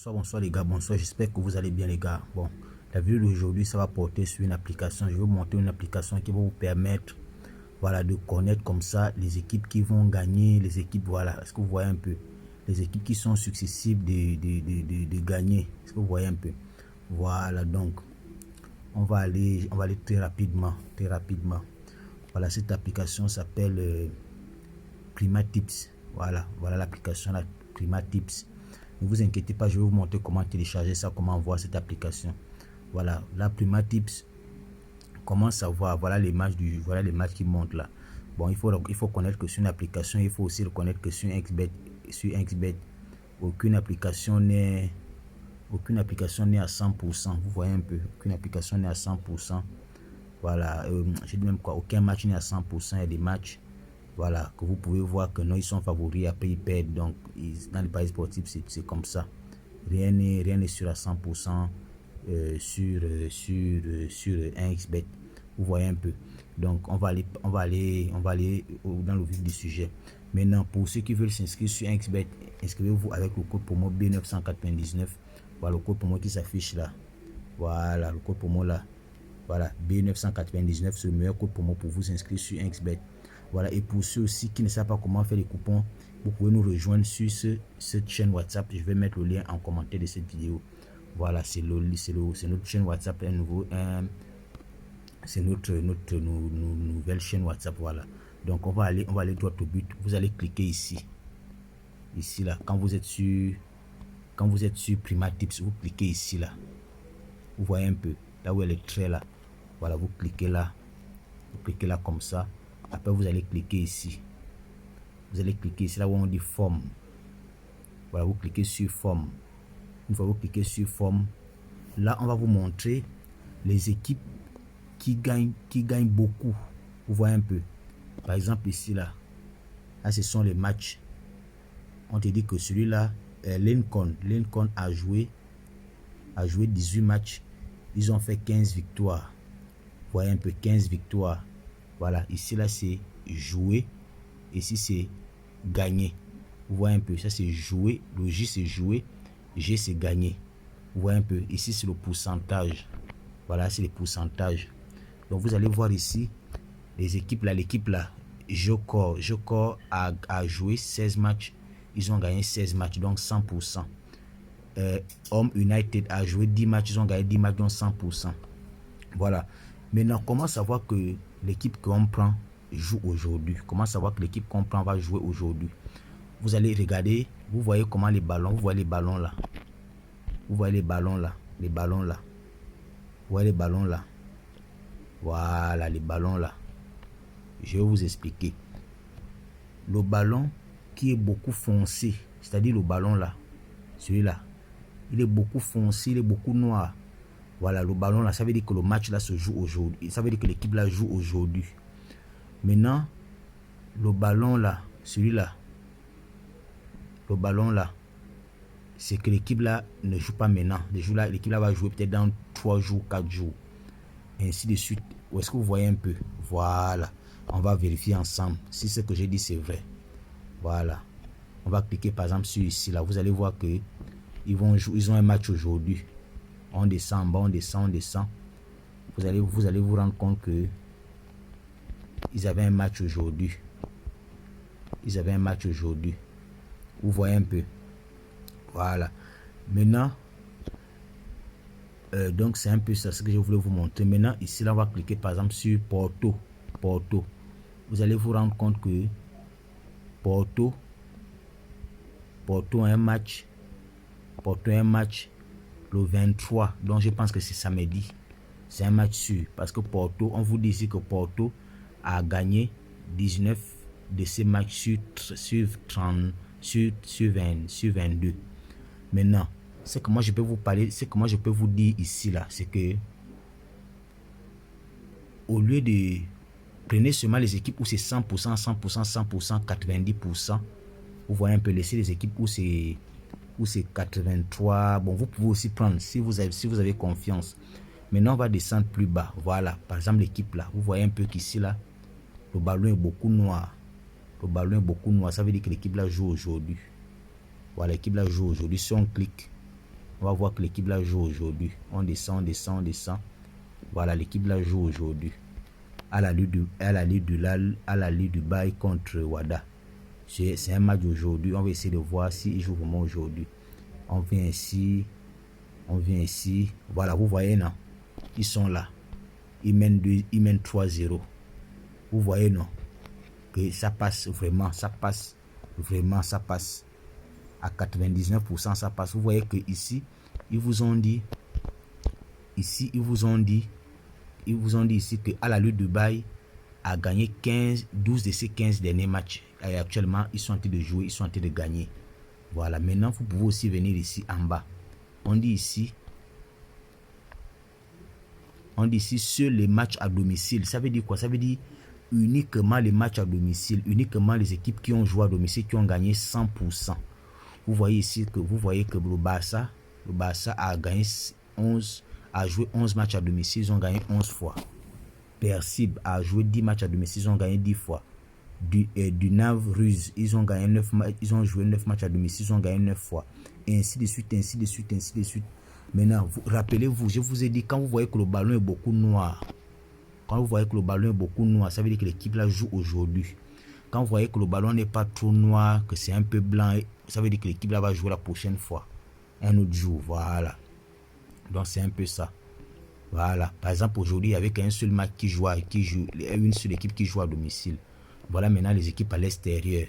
Bonsoir les gars, bonsoir, j'espère que vous allez bien les gars. Bon, la vidéo d'aujourd'hui, ça va porter sur une application. Je vais vous montrer une application qui va vous permettre, voilà, de connaître comme ça les équipes qui vont gagner, les équipes, voilà, est-ce que vous voyez un peu, les équipes qui sont successives de gagner, est-ce que vous voyez un peu, voilà. Donc, on va aller très rapidement, Voilà, cette application s'appelle Primatips. Voilà l'application, la Primatips. Ne vous inquiétez pas, je vais vous montrer comment télécharger ça, comment voir cette application. Voilà, la Primatips, comment savoir, voilà les matchs qui montent là. Bon, il faut connaître que sur une application, il faut aussi reconnaître que sur XBet, aucune application n'est à 100%. Vous voyez un peu, aucune application n'est à 100%. Voilà, je dis même quoi, aucun match n'est à 100%. Il y a des matchs, voilà, que vous pouvez voir que non, ils sont favoris, après ils perdent. Donc dans les paris sportifs, c'est comme ça. Rien n'est sûr à 100% sur un XBet. Vous voyez un peu. Donc on va aller dans le vif du sujet. Maintenant, pour ceux qui veulent s'inscrire sur un XBet, inscrivez-vous avec le code promo B999. Voilà le code promo qui s'affiche là. Voilà le code promo là. Voilà, B999, c'est le meilleur code promo pour vous inscrire sur XBet. Voilà, et pour ceux aussi qui ne savent pas comment faire les coupons, vous pouvez nous rejoindre sur cette chaîne WhatsApp. Je vais mettre le lien en commentaire de cette vidéo. Voilà, c'est notre chaîne WhatsApp, c'est notre nouvelle chaîne WhatsApp. Voilà, donc on va aller droit au but. Vous allez cliquer ici là, quand vous êtes sur Primatips, vous cliquez ici là. Vous voyez un peu là où elle est très là. Voilà, vous cliquez là comme ça. Après vous allez cliquer ici. Là où on dit forme. Voilà, vous cliquez sur forme. Une fois vous cliquez sur forme, là on va vous montrer les équipes qui gagnent beaucoup. Vous voyez un peu. Par exemple ici là ce sont les matchs. On te dit que celui-là, Lincoln a joué 18 matchs. Ils ont fait 15 victoires. Vous voyez un peu, 15 victoires. Voilà, ici là c'est jouer. Ici c'est gagner. Vous voyez un peu, ça c'est jouer. Le J c'est jouer. G c'est gagner. Vous voyez un peu, ici c'est le pourcentage. Voilà, c'est les pourcentages. Donc vous allez voir ici les équipes là. L'équipe là, Jokor a joué 16 matchs. Ils ont gagné 16 matchs, donc 100%. Home United a joué 10 matchs, ils ont gagné 10 matchs, donc 100%. Voilà. Maintenant, comment savoir que l'équipe qu'on prend joue aujourd'hui? Comment savoir que l'équipe qu'on prend va jouer aujourd'hui? Vous allez regarder, vous voyez comment les ballons, vous voyez les ballons là. Vous voyez les ballons là. Vous voyez les ballons là. Voilà, les ballons là. Je vais vous expliquer. Le ballon qui est beaucoup foncé, c'est-à-dire le ballon là, celui-là, il est beaucoup foncé, il est beaucoup noir. Voilà, le ballon là, ça veut dire que le match là se joue aujourd'hui. Ça veut dire que l'équipe là joue aujourd'hui. Maintenant, le ballon là, celui-là, le ballon là, c'est que l'équipe là ne joue pas maintenant. L'équipe là va jouer peut-être dans 3 jours, 4 jours. Et ainsi de suite. Où est-ce que vous voyez un peu? Voilà. On va vérifier ensemble si ce que j'ai dit c'est vrai. Voilà. On va cliquer par exemple sur ici là. Vous allez voir que ils vont jouer, ils ont un match aujourd'hui. On descend en bas, on descend. Vous allez vous rendre compte que ils avaient un match aujourd'hui. Vous voyez un peu. Voilà. Maintenant, donc c'est un peu ça ce que je voulais vous montrer. Maintenant, ici là, on va cliquer par exemple sur Porto. Vous allez vous rendre compte que Porto a un match. Le 23, donc je pense que c'est samedi. C'est un match sûr parce que Porto, on vous dit ici que Porto a gagné 19 de ces matchs sur 22. Maintenant, ce que moi je peux vous parler, ce que moi je peux vous dire ici là, c'est que au lieu de prenez seulement les équipes où c'est 100%, 90%, vous voyez un peu, laisser les équipes où c'est 83. Bon, vous pouvez aussi prendre si vous avez confiance. Maintenant, on va descendre plus bas. Voilà, par exemple, l'équipe là, vous voyez un peu qu'ici là, le ballon est beaucoup noir. Ça veut dire que l'équipe là joue aujourd'hui. Voilà, l'équipe là joue aujourd'hui. Si on clique, On va voir que l'équipe là joue aujourd'hui. On descend, on descend, on descend. Voilà, l'équipe là joue aujourd'hui. À la Ligue du Bail contre Wada. C'est un match aujourd'hui. On va essayer de voir s'il joue vraiment aujourd'hui. On vient ici. On vient ici. Voilà, vous voyez, non? Ils sont là. Ils mènent 3-0. Vous voyez, non? Que ça passe vraiment. Ça passe. Vraiment, ça passe. À 99%, ça passe. Vous voyez que ici, ils vous ont dit. Ici, ils vous ont dit ici que à la Ligue du Bail a gagné 12 de ses 15 derniers matchs. Et actuellement, ils sont en train de jouer, ils sont en train de gagner. Voilà, maintenant, vous pouvez aussi venir ici en bas. On dit ici, seuls les matchs à domicile. Ça veut dire quoi? Ça veut dire uniquement les matchs à domicile, uniquement les équipes qui ont joué à domicile, qui ont gagné 100%. Vous voyez ici que le Barça a gagné 11, a joué 11 matchs à domicile, ils ont gagné 11 fois. Persib a joué 10 matchs à domicile, ils ont gagné 10 fois. Du Nav Ruse, ils ont joué 9 matchs à domicile, ils ont gagné 9 fois. Et ainsi de suite, ainsi de suite, ainsi de suite. Maintenant, rappelez-vous, je vous ai dit, quand vous voyez que le ballon est beaucoup noir, ça veut dire que l'équipe là joue aujourd'hui. Quand vous voyez que le ballon n'est pas trop noir, que c'est un peu blanc, ça veut dire que l'équipe là va jouer la prochaine fois. Un autre jour, voilà. Donc c'est un peu ça. Voilà. Par exemple, aujourd'hui, avec un seul match une seule équipe qui joue à domicile. Voilà maintenant les équipes à l'extérieur.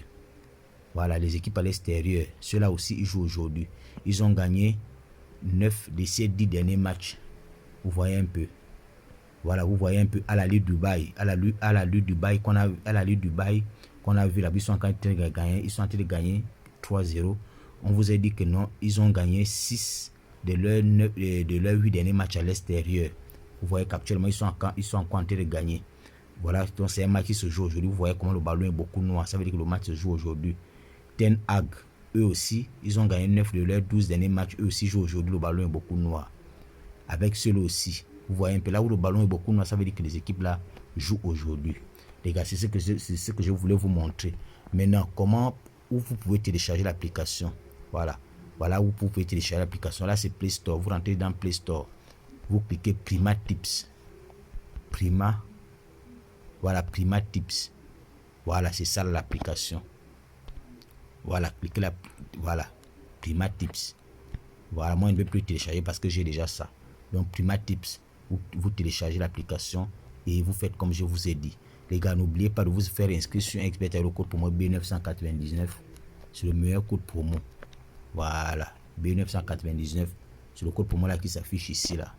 Voilà, les équipes à l'extérieur. Ceux-là aussi, ils jouent aujourd'hui. Ils ont gagné 9 de ces 10 derniers matchs. Vous voyez un peu. Voilà, vous voyez un peu à la Ligue du Bail. À la Ligue du Bail qu'on a vu là, ils sont en train de gagner 3-0. On vous a dit que non, ils ont gagné 6 de leurs 8 derniers matchs à l'extérieur. Vous voyez qu'actuellement, ils sont encore en train de gagner. Voilà, donc c'est un match qui se joue aujourd'hui. Vous voyez comment le ballon est beaucoup noir. Ça veut dire que le match se joue aujourd'hui. Ten Hag, eux aussi, ils ont gagné 9 de leurs 12 derniers matchs. Eux aussi jouent aujourd'hui. Le ballon est beaucoup noir. Avec ceux-là aussi. Vous voyez un peu là où le ballon est beaucoup noir. Ça veut dire que les équipes là jouent aujourd'hui. Les gars, c'est ce que je voulais vous montrer. Maintenant, où vous pouvez télécharger l'application. Voilà. Voilà où vous pouvez télécharger l'application. Là, c'est Play Store. Vous rentrez dans Play Store. Vous cliquez Prima Tips. Voilà, Prima Tips. Voilà, c'est ça l'application. Voilà, cliquez là. Voilà, Prima Tips. Voilà, moi, je ne vais plus télécharger parce que j'ai déjà ça. Donc, Prima Tips, vous téléchargez l'application et vous faites comme je vous ai dit. Les gars, n'oubliez pas de vous faire inscrire sur Expert le code promo B999. C'est le meilleur code promo. Voilà, B999. C'est le code promo là qui s'affiche ici là.